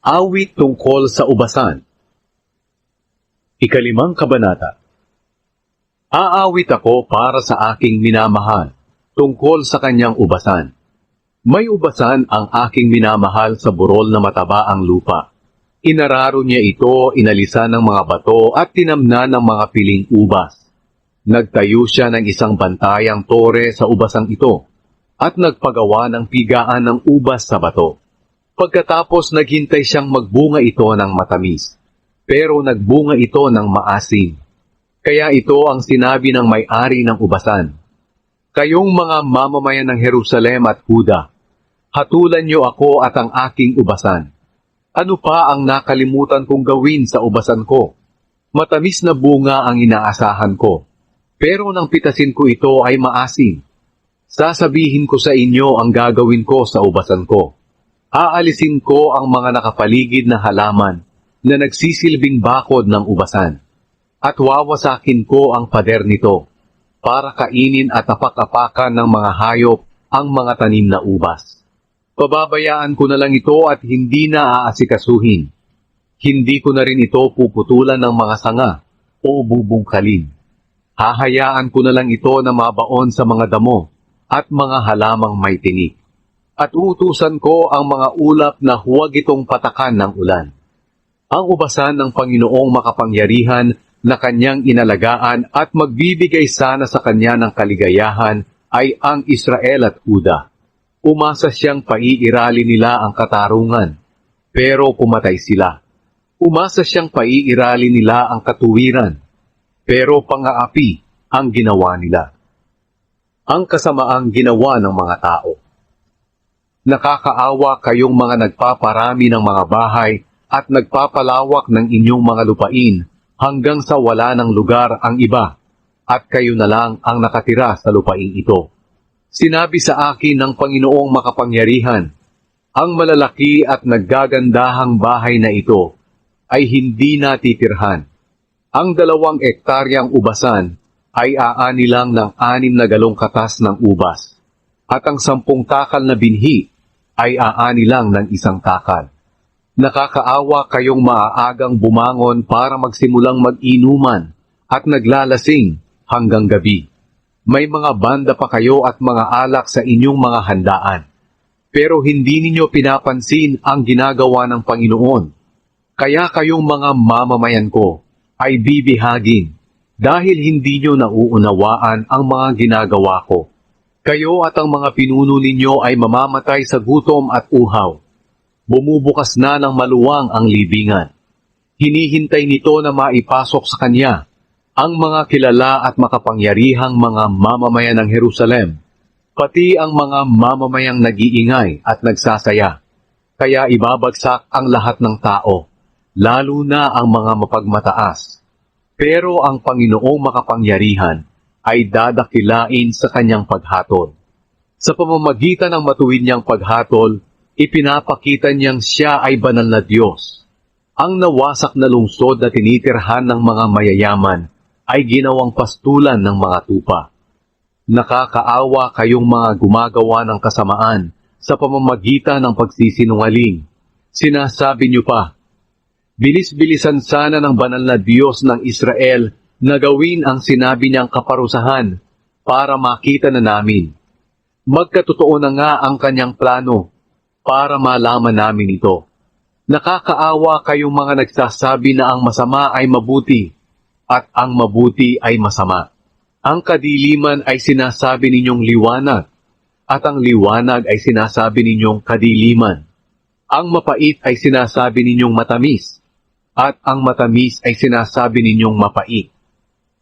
Awit tungkol sa ubasan. Ikalimang kabanata. Aawit ako para sa aking minamahal, tungkol sa kanyang ubasan. May ubasan ang aking minamahal sa burol na mataba ang lupa. Inararo niya ito, inalisan ng mga bato at tinamnan ng mga piling ubas. Nagtayo siya ng isang bantayang tore sa ubasang ito at nagpagawa ng pigaan ng ubas sa bato. Pagkatapos naghintay siyang magbunga ito ng matamis, pero nagbunga ito ng maasim. Kaya ito ang sinabi ng may-ari ng ubasan. Kayong mga mamamayan ng Jerusalem at Huda, hatulan niyo ako at ang aking ubasan. Ano pa ang nakalimutan kong gawin sa ubasan ko? Matamis na bunga ang inaasahan ko, pero nang pitasin ko ito ay maasim. Sasabihin ko sa inyo ang gagawin ko sa ubasan ko. Aalisin ko ang mga nakapaligid na halaman na nagsisilbing bakod ng ubasan, at wawasakin ko ang pader nito para kainin at apak-apakan ng mga hayop ang mga tanim na ubas. Pababayaan ko na lang ito at hindi na aasikasuhin. Hindi ko na rin ito puputulan ng mga sanga o bubungkalin. Hahayaan ko na lang ito na mabaon sa mga damo at mga halamang may tinik. At utusan ko ang mga ulap na huwag itong patakan ng ulan. Ang ubasan ng Panginoong makapangyarihan na kanyang inalagaan at magbibigay sana sa kanya ng kaligayahan ay ang Israel at Huda. Umasa siyang paiirali nila ang katarungan, pero pumatay sila. Umasa siyang paiirali nila ang katuwiran, pero pang-aapi ang ginawa nila. Ang kasamaang ginawa ng mga tao. Nakakaawa kayong mga nagpaparami ng mga bahay at nagpapalawak ng inyong mga lupain hanggang sa wala ng lugar ang iba, at kayo na lang ang nakatira sa lupain ito. Sinabi sa akin ng Panginoong makapangyarihan, ang malalaki at naggagandahang bahay na ito ay hindi natitirhan. Ang 2 ektaryang ubasan ay aani lang ng 6 na galong katas ng ubas, at ang 10 takal na binhi ay aani lang ng 1 takal. Nakakaawa kayong maaagang bumangon para magsimulang mag-inuman at naglalasing hanggang gabi. May mga banda pa kayo at mga alak sa inyong mga handaan, pero hindi ninyo pinapansin ang ginagawa ng Panginoon. Kaya kayong mga mamamayan ko ay bibihagin dahil hindi nyo nauunawaan ang mga ginagawa ko. Kayo at ang mga pinuno ninyo ay mamamatay sa gutom at uhaw. Bumubukas na ng maluwang ang libingan. Hinihintay nito na maipasok sa kanya ang mga kilala at makapangyarihang mga mamamayan ng Jerusalem, pati ang mga mamamayang nag-iingay at nagsasaya. Kaya ibabagsak ang lahat ng tao, lalo na ang mga mapagmataas. Pero ang Panginoong makapangyarihan ay dadakilain sa kanyang paghatol. Sa pamamagitan ng matuwid niyang paghatol, ipinapakita niyang siya ay banal na Diyos. Ang nawasak na lungsod na tinitirhan ng mga mayayaman ay ginawang pastulan ng mga tupa. Nakakaawa kayong mga gumagawa ng kasamaan sa pamamagitan ng pagsisinungaling. Sinasabi niyo pa, bilis-bilisan sana ng banal na Diyos ng Israel na gawin ang sinabi niyang kaparusahan para makita na namin. Magkatotoo na nga ang kanyang plano para malaman namin ito. Nakakaawa kayong mga nagsasabi na ang masama ay mabuti at ang mabuti ay masama. Ang kadiliman ay sinasabi ninyong liwanag at ang liwanag ay sinasabi ninyong kadiliman. Ang mapait ay sinasabi ninyong matamis at ang matamis ay sinasabi ninyong mapait.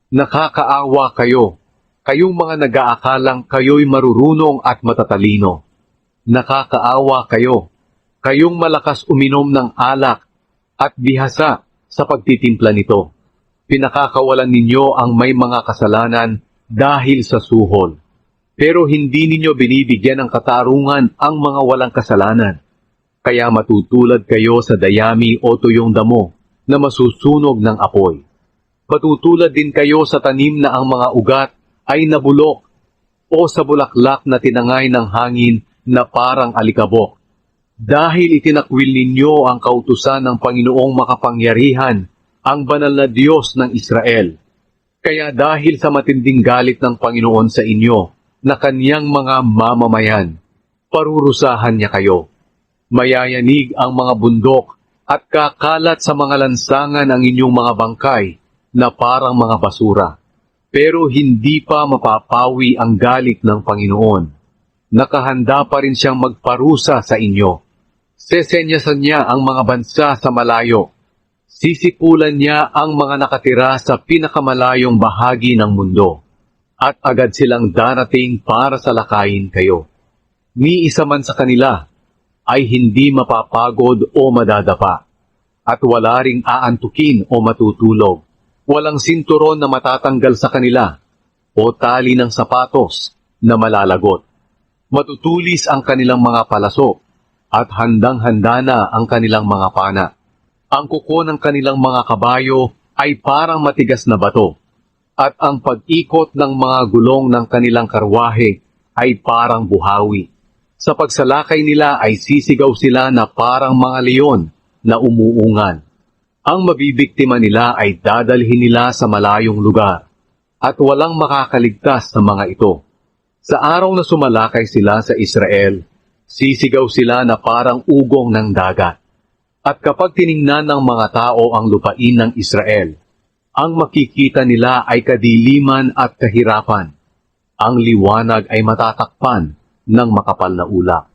Nakakaawa kayo, kayong mga nag-aakalang kayo'y marurunong at matatalino. Nakakaawa kayo, kayong malakas uminom ng alak at bihasa sa pagtitimpla nito. Pinakakawalan ninyo ang may mga kasalanan dahil sa suhol. Pero hindi ninyo binibigyan ng katarungan ang mga walang kasalanan. Kaya matutulad kayo sa dayami o tuyong damo na masusunog ng apoy. Matutulad din kayo sa tanim na ang mga ugat ay nabulok o sa bulaklak na tinangay ng hangin na parang alikabok. Dahil itinakwil ninyo ang kautusan ng Panginoong makapangyarihan, ang banal na Diyos ng Israel. Kaya dahil sa matinding galit ng Panginoon sa inyo, na kaniyang mga mamamayan, parurusahan niya kayo. Mayayanig ang mga bundok at kakalat sa mga lansangan ang inyong mga bangkay na parang mga basura. Pero hindi pa mapapawi ang galit ng Panginoon. Nakahanda pa rin siyang magparusa sa inyo. Sesenyasan niya ang mga bansa sa malayo. Sisipulan niya ang mga nakatira sa pinakamalayong bahagi ng mundo. At agad silang darating para salakayin kayo. Ni isa man sa kanila ay hindi mapapagod o madadapa. At wala ring aantukin o matutulog. Walang sinturon na matatanggal sa kanila o tali ng sapatos na malalagot. Matutulis ang kanilang mga palaso at handang-handa na ang kanilang mga pana. Ang kuko ng kanilang mga kabayo ay parang matigas na bato at ang pag-ikot ng mga gulong ng kanilang karwahe ay parang buhawi. Sa pagsalakay nila ay sisigaw sila na parang mga leon na umuungan. Ang mabibiktima nila ay dadalhin nila sa malayong lugar at walang makakaligtas sa mga ito. Sa araw na sumalakay sila sa Israel, sisigaw sila na parang ugong ng dagat. At kapag tiningnan ng mga tao ang lupain ng Israel, ang makikita nila ay kadiliman at kahirapan. Ang liwanag ay matatakpan ng makapal na ulap.